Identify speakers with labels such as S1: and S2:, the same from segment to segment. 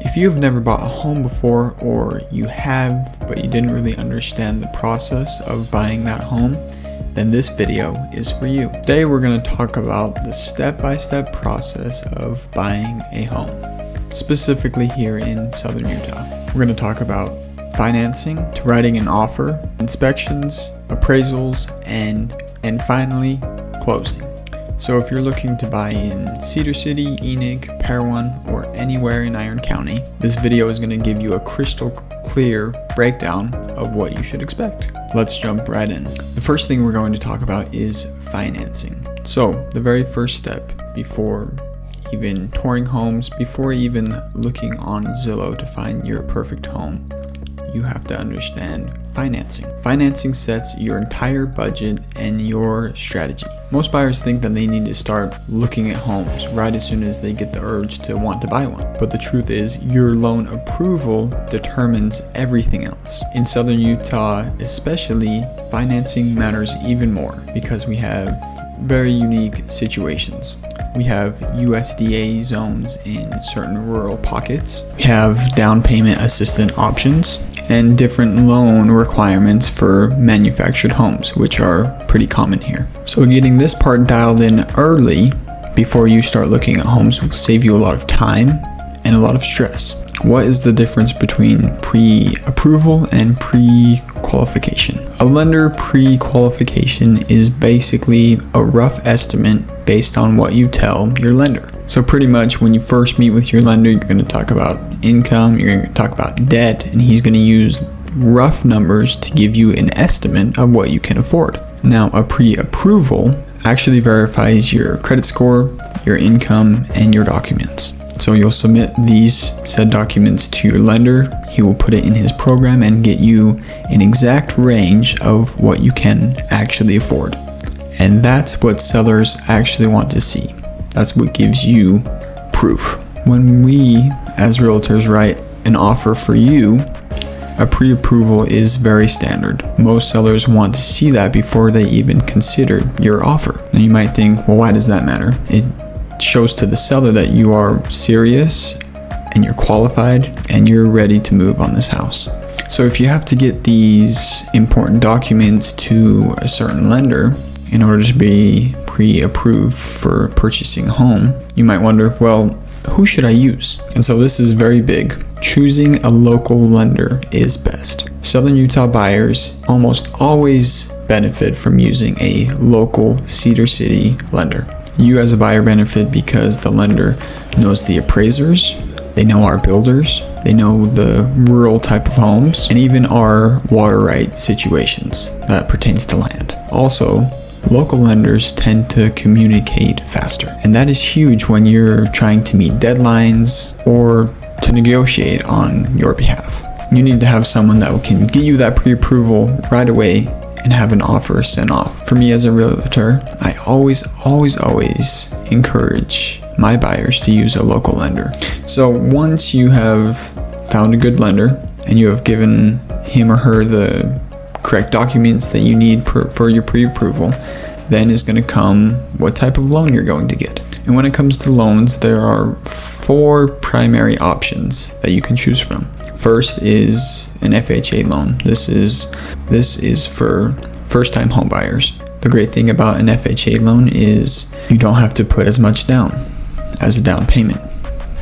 S1: If you have never bought a home before, or you have but you didn't really understand the process of buying that home, then this video is for you. Today we're going to talk about the step-by-step process of buying a home, specifically here in Southern Utah. We're going to talk about financing, to writing an offer, inspections, appraisals, and finally, closing. So if you're looking to buy in Cedar City, Enoch, Parowan, or anywhere in Iron County, this video is going to give you a crystal clear breakdown of what you should expect. Let's jump right in. The first thing we're going to talk about is financing. So the very first step before even touring homes, before even looking on Zillow to find your perfect home, you have to understand financing. Financing sets your entire budget and your strategy. Most buyers think that they need to start looking at homes right as soon as they get the urge to want to buy one. But the truth is, your loan approval determines everything else. In Southern Utah especially, financing matters even more because we have very unique situations. We have USDA zones in certain rural pockets. We have down payment assistance options and different loan requirements for manufactured homes, which are pretty common here. So getting this part dialed in early before you start looking at homes will save you a lot of time and a lot of stress. What is the difference between pre-approval and pre-qualification? A lender pre-qualification is basically a rough estimate based on what you tell your lender. So pretty much when you first meet with your lender, you're going to talk about income, you're going to talk about debt, and he's going to use rough numbers to give you an estimate of what you can afford. Now, a pre-approval actually verifies your credit score, your income, and your documents. So you'll submit these said documents to your lender. He will put it in his program and get you an exact range of what you can actually afford. And that's what sellers actually want to see. That's what gives you proof. When we, as realtors, write an offer for you, a pre-approval is very standard. Most sellers want to see that before they even consider your offer. Now you might think, well, why does that matter? It shows to the seller that you are serious and you're qualified and you're ready to move on this house. So if you have to get these important documents to a certain lender in order to be pre-approved for purchasing a home, you might wonder, well, who should I use? And so this is very big. Choosing a local lender is best. Southern Utah buyers almost always benefit from using a local Cedar City lender. You as a buyer benefit because the lender knows the appraisers, they know our builders, they know the rural type of homes, and even our water right situations that pertains to land. Also, local lenders tend to communicate faster, and that is huge when you're trying to meet deadlines or to negotiate on your behalf. You need to have someone that can get you that pre-approval right away and have an offer sent off. For me as a realtor, I always encourage my buyers to use a local lender. So once you have found a good lender and you have given him or her the correct documents that you need for your pre-approval, then is going to come what type of loan you're going to get. And when it comes to loans, there are 4 primary options that you can choose from. First is an FHA loan. This is for first-time home buyers. The great thing about an FHA loan is you don't have to put as much down as a down payment.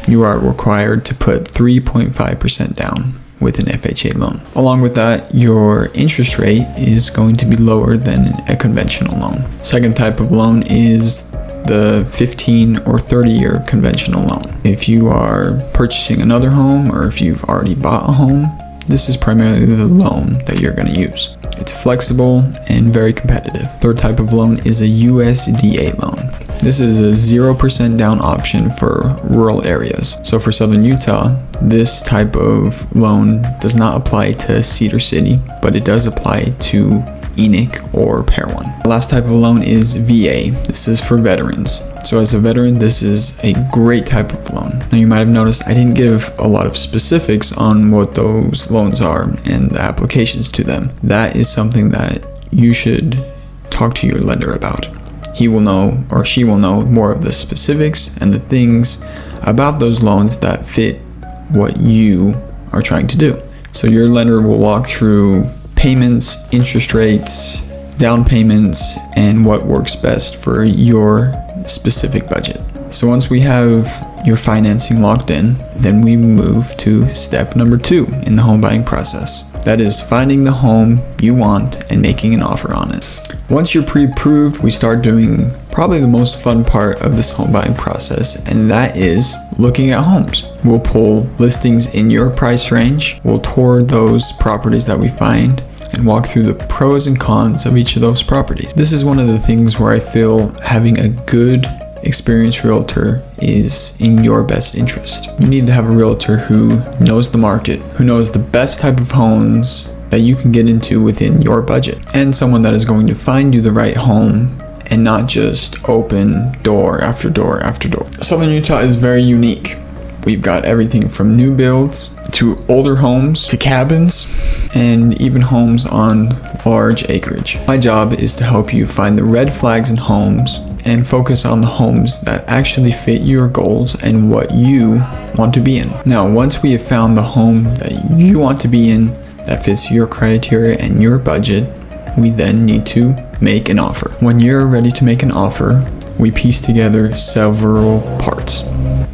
S1: You are required to put 3.5% down with an FHA loan. Along with that, your interest rate is going to be lower than a conventional loan. Second type of loan is the 15 or 30-year conventional loan. If you are purchasing another home or if you've already bought a home, this is primarily the loan that you're going to use. It's flexible and very competitive. Third type of loan is a USDA loan. This is a 0% down option for rural areas. So for Southern Utah, this type of loan does not apply to Cedar City, but it does apply to Enoch or Parowan. The last type of loan is VA. This is for veterans. So as a veteran, this is a great type of loan. Now you might have noticed I didn't give a lot of specifics on what those loans are and the applications to them. That is something that you should talk to your lender about. He will know or she will know more of the specifics and the things about those loans that fit what you are trying to do. So your lender will walk through payments, interest rates, down payments, and what works best for your specific budget. So once we have your financing locked in, then we move to step number 2 in the home buying process. That is finding the home you want and making an offer on it. Once you're pre-approved, we start doing probably the most fun part of this home buying process, and that is looking at homes. We'll pull listings in your price range, we'll tour those properties that we find, and walk through the pros and cons of each of those properties. This is one of the things where I feel having a good experienced realtor is in your best interest. You need to have a realtor who knows the market, who knows the best type of homes that you can get into within your budget, and someone that is going to find you the right home and not just open door after door after door. Southern Utah is very unique. We've got everything from new builds to older homes to cabins and even homes on large acreage. My job is to help you find the red flags in homes and focus on the homes that actually fit your goals and what you want to be in. Now, once we have found the home that you want to be in that fits your criteria and your budget, we then need to make an offer. When you're ready to make an offer, we piece together several parts.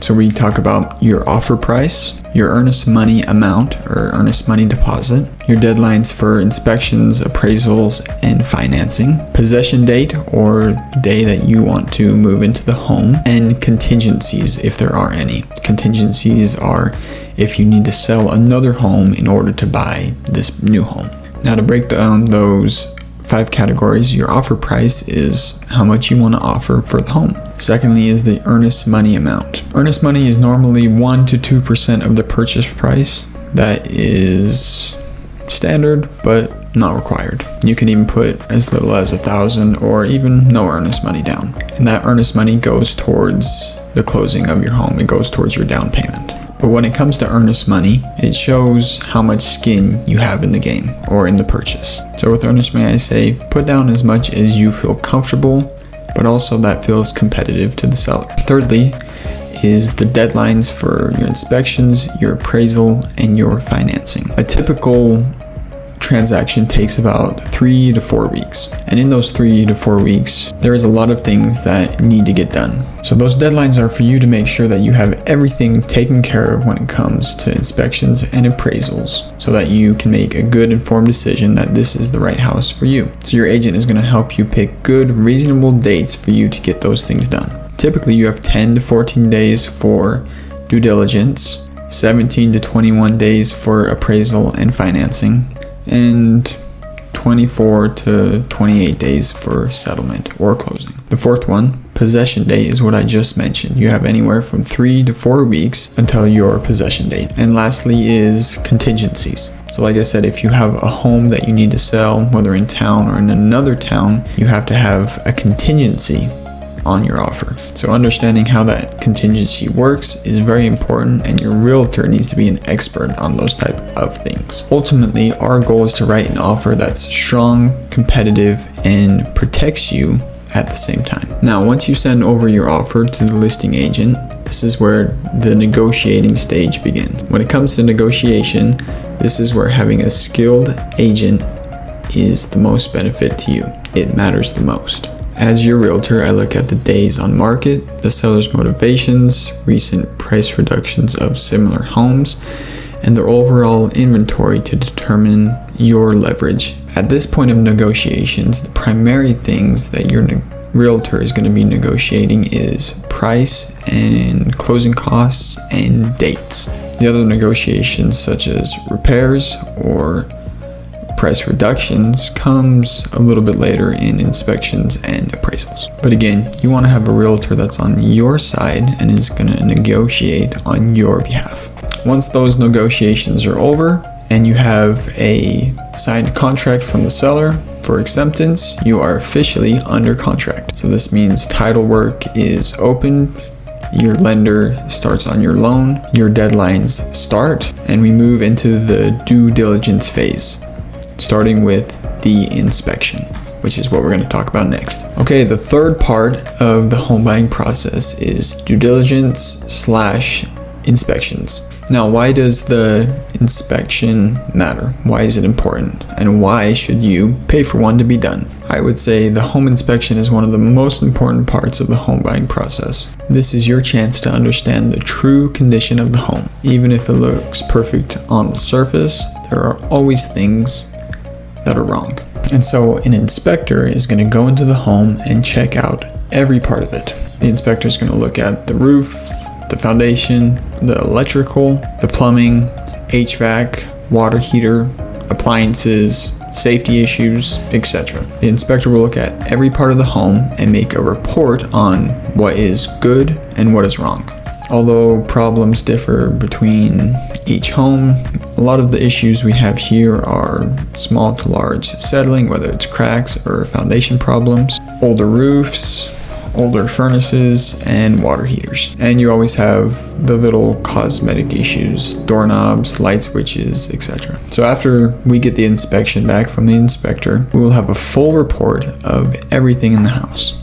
S1: So we talk about your offer price, your earnest money amount or earnest money deposit, your deadlines for inspections, appraisals, and financing, possession date or day that you want to move into the home, and contingencies if there are any. Contingencies are if you need to sell another home in order to buy this new home. Now, to break down those 5 categories, your offer price is how much you want to offer for the home. Secondly is the earnest money amount. Earnest money is normally 1 to 2% of the purchase price. That is standard, but not required. You can even put as little as $1,000 or even no earnest money down. And that earnest money goes towards the closing of your home. It goes towards your down payment. But when it comes to earnest money, it shows how much skin you have in the game or in the purchase. So with earnest money, I say put down as much as you feel comfortable, but also that feels competitive to the seller. Thirdly is the deadlines for your inspections, your appraisal, and your financing. A typical transaction takes about 3 to 4 weeks. And in those 3 to 4 weeks, there is a lot of things that need to get done. So those deadlines are for you to make sure that you have everything taken care of when it comes to inspections and appraisals so that you can make a good informed decision that this is the right house for you. So your agent is going to help you pick good, reasonable dates for you to get those things done. Typically, you have 10 to 14 days for due diligence, 17 to 21 days for appraisal and financing, and 24 to 28 days for settlement or closing. The fourth one, possession date, is what I just mentioned. You have anywhere from 3 to 4 weeks until your possession date. And lastly is contingencies. So like I said, if you have a home that you need to sell, whether in town or in another town, you have to have a contingency on your offer. So understanding how that contingency works is very important, and your realtor needs to be an expert on those type of things. Ultimately, our goal is to write an offer that's strong, competitive, and protects you at the same time. Now, once you send over your offer to the listing agent, this is where the negotiating stage begins. When it comes to negotiation, this is where having a skilled agent is the most benefit to you. It matters the most. As your realtor, I look at the days on market, the seller's motivations, recent price reductions of similar homes, and their overall inventory to determine your leverage. At this point of negotiations, the primary things that your realtor is going to be negotiating is price and closing costs and dates. The other negotiations, such as repairs or price reductions, comes a little bit later in inspections and appraisals. But again, you want to have a realtor that's on your side and is going to negotiate on your behalf. Once those negotiations are over and you have a signed contract from the seller for acceptance, you are officially under contract. So this means title work is open, your lender starts on your loan, your deadlines start, and we move into the due diligence phase, starting with the inspection, which is what we're going to talk about next. Okay, the third part of the home buying process is due diligence / inspections. Now, why does the inspection matter? Why is it important? And why should you pay for one to be done? I would say the home inspection is one of the most important parts of the home buying process. This is your chance to understand the true condition of the home. Even if it looks perfect on the surface, there are always things that are wrong. And so an inspector is going to go into the home and check out every part of it. The inspector is going to look at the roof, the foundation, the electrical, the plumbing, HVAC, water heater, appliances, safety issues, etc. The inspector will look at every part of the home and make a report on what is good and what is wrong. Although problems differ between each home, a lot of the issues we have here are small to large settling, whether it's cracks or foundation problems, older roofs, older furnaces, and water heaters. And you always have the little cosmetic issues, doorknobs, light switches, etc. So after we get the inspection back from the inspector, we will have a full report of everything in the house.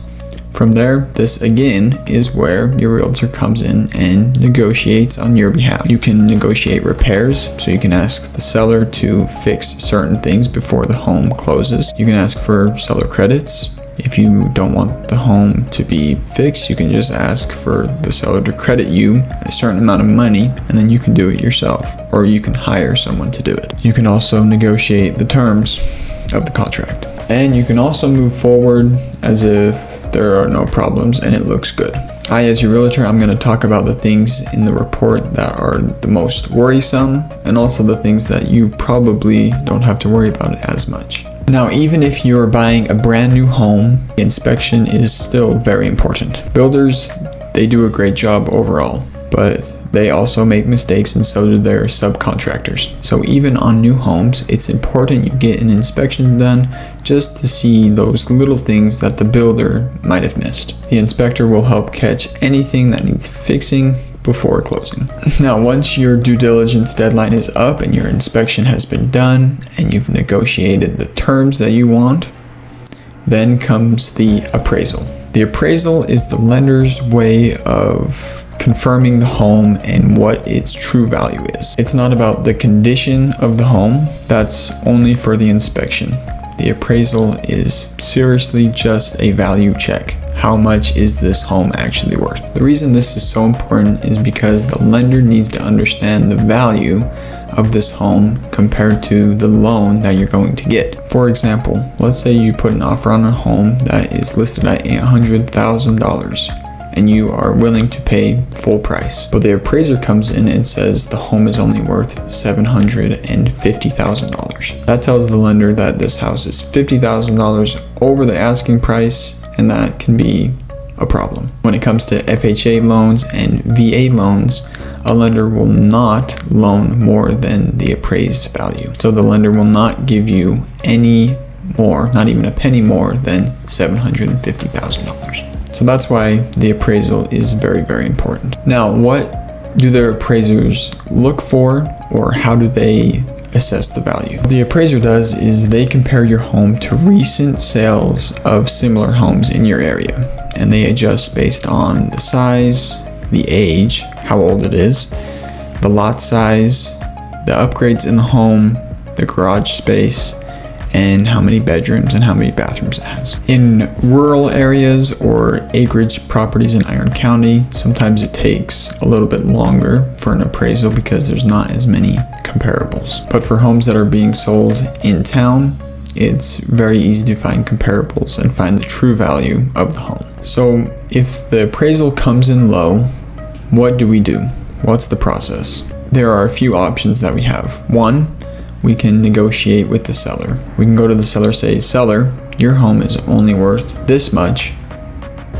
S1: From there, this again is where your realtor comes in and negotiates on your behalf. You can negotiate repairs, so you can ask the seller to fix certain things before the home closes. You can ask for seller credits. If you don't want the home to be fixed, you can just ask for the seller to credit you a certain amount of money, and then you can do it yourself, or you can hire someone to do it. You can also negotiate the terms of the contract. And you can also move forward as if there are no problems and it looks good. As your realtor, I'm going to talk about the things in the report that are the most worrisome, and also the things that you probably don't have to worry about as much. Now, even if you're buying a brand new home, inspection is still very important. Builders, they do a great job overall, but they also make mistakes, and so do their subcontractors. So even on new homes, it's important you get an inspection done just to see those little things that the builder might have missed. The inspector will help catch anything that needs fixing before closing. Now, once your due diligence deadline is up and your inspection has been done and you've negotiated the terms that you want, then comes the appraisal. The appraisal is the lender's way of confirming the home and what its true value is. It's not about the condition of the home, that's only for the inspection. The appraisal is seriously just a value check. How much is this home actually worth? The reason this is so important is because the lender needs to understand the value of this home compared to the loan that you're going to get. For example, let's say you put an offer on a home that is listed at $800,000 and you are willing to pay full price, but the appraiser comes in and says the home is only worth $750,000. That tells the lender that this house is $50,000 over the asking price, and that can be a problem. When it comes to FHA loans and VA loans, a lender will not loan more than the appraised value. So the lender will not give you any more, not even a penny more than $750,000. So that's why the appraisal is very, very important. Now, what do their appraisers look for, or how do they assess the value? What the appraiser does is they compare your home to recent sales of similar homes in your area, and they adjust based on the size, the age, how old it is, the lot size, the upgrades in the home, the garage space, and how many bedrooms and how many bathrooms it has. In rural areas or acreage properties in Iron County, sometimes it takes a little bit longer for an appraisal because there's not as many comparables. But for homes that are being sold in town, it's very easy to find comparables and find the true value of the home. So if the appraisal comes in low, what do we do? What's the process? There are a few options that we have. One, we can negotiate with the seller. We can go to the seller, say, seller, your home is only worth this much,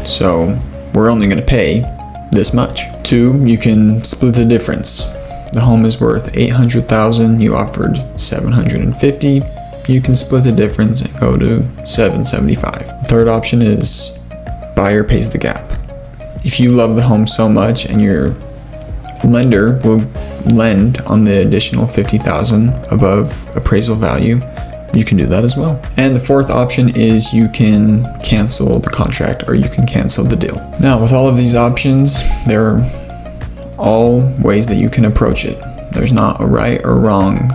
S1: so we're only going to pay this much. Two, you can split the difference. The home is worth $800,000, you offered $750,000. You can split the difference and go to $775,000. Third option is buyer pays the gap. If you love the home so much and your lender will lend on the additional $50,000 above appraisal value, you can do that as well. And the fourth option is you can cancel the contract or you can cancel the deal. Now, with all of these options, there all ways that you can approach it. There's not a right or wrong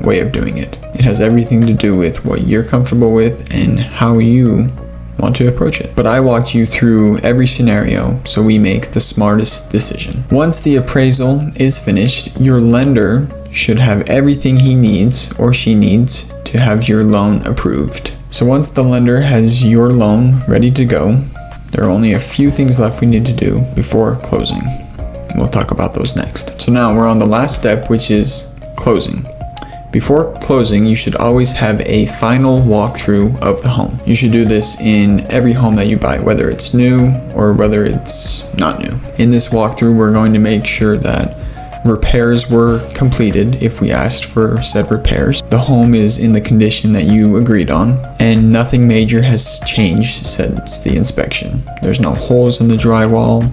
S1: way of doing it. It has everything to do with what you're comfortable with and how you want to approach it. But I walked you through every scenario so we make the smartest decision. Once the appraisal is finished, your lender should have everything he needs or she needs to have your loan approved. So once the lender has your loan ready to go, there are only a few things left we need to do before closing. We'll talk about those next. So now we're on the last step, which is closing. Before closing, you should always have a final walkthrough of the home. You should do this in every home that you buy, whether it's new or whether it's not new. In this walkthrough, we're going to make sure that repairs were completed if we asked for said repairs. The home is in the condition that you agreed on, and nothing major has changed since the inspection. There's no holes in the drywall,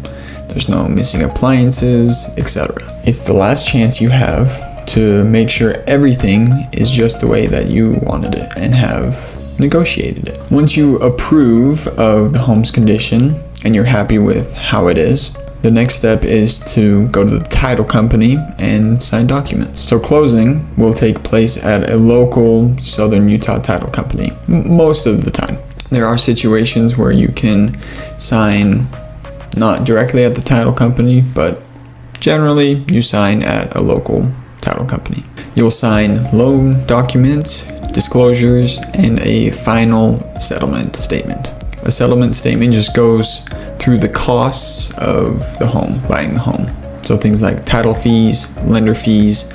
S1: there's no missing appliances, etc. It's the last chance you have to make sure everything is just the way that you wanted it and have negotiated it. Once you approve of the home's condition and you're happy with how it is, the next step is to go to the title company and sign documents. So closing will take place at a local Southern Utah title company most of the time. There are situations where you can sign not directly at the title company, but generally you sign at a local title company. You'll sign loan documents, disclosures, and a final settlement statement. A settlement statement just goes through the costs of the home, buying the home. So things like title fees, lender fees,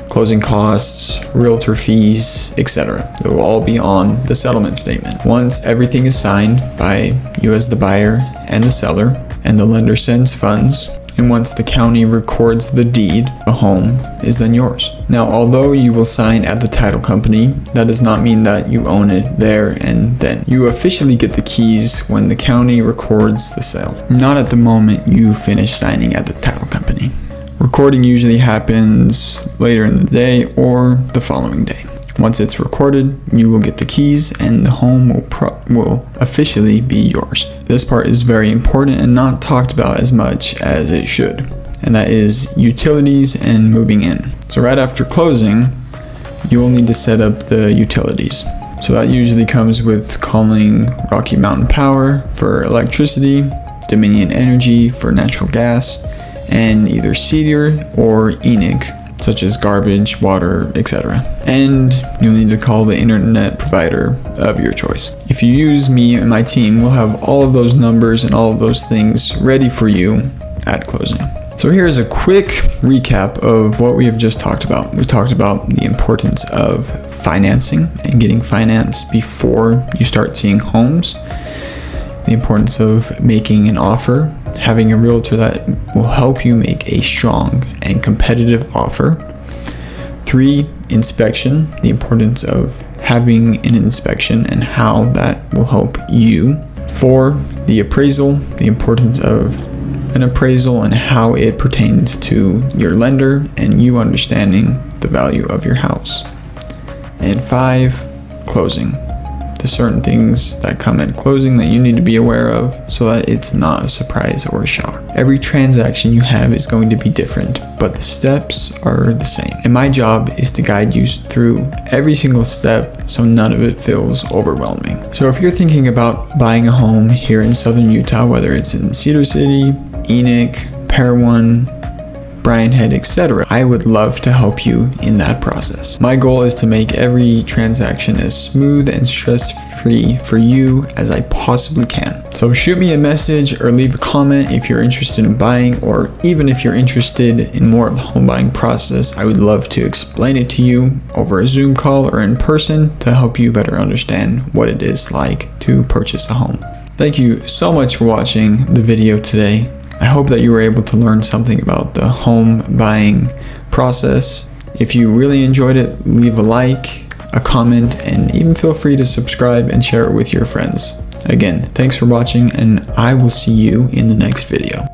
S1: closing costs, realtor fees, etc. They will all be on the settlement statement. Once everything is signed by you as the buyer and the seller, and the lender sends funds, and once the county records the deed, the home is then yours. Now, although you will sign at the title company, that does not mean that you own it there and then. You officially get the keys when the county records the sale, not at the moment you finish signing at the title company. Recording usually happens later in the day or the following day. Once it's recorded, you will get the keys and the home will officially be yours. This part is very important and not talked about as much as it should, and that is utilities and moving in. So right after closing, you will need to set up the utilities. So that usually comes with calling Rocky Mountain Power for electricity, Dominion Energy for natural gas, and either Cedar or Enoch, such as garbage, water, etc. And you'll need to call the internet provider of your choice. If you use me and my team, we'll have all of those numbers and all of those things ready for you at closing. So here's a quick recap of what we have just talked about. We talked about the importance of financing and getting financed before you start seeing homes, the importance of making an offer, having a realtor that will help you make a strong and competitive offer. 3, inspection, the importance of having an inspection and how that will help you. 4, the appraisal, the importance of an appraisal and how it pertains to your lender and you understanding the value of your house. And 5, closing. The certain things that come at closing that you need to be aware of so that it's not a surprise or a shock. Every transaction you have is going to be different, but the steps are the same. And my job is to guide you through every single step so none of it feels overwhelming. So if you're thinking about buying a home here in Southern Utah, whether it's in Cedar City, Enoch, Parowan, Brian Head, etc., I would love to help you in that process. My goal is to make every transaction as smooth and stress-free for you as I possibly can. So shoot me a message or leave a comment if you're interested in buying, or even if you're interested in more of the home buying process. I would love to explain it to you over a Zoom call or in person to help you better understand what it is like to purchase a home. Thank you so much for watching the video today. I hope that you were able to learn something about the home buying process. If you really enjoyed it, leave a like, a comment, and even feel free to subscribe and share it with your friends. Again, thanks for watching, and I will see you in the next video.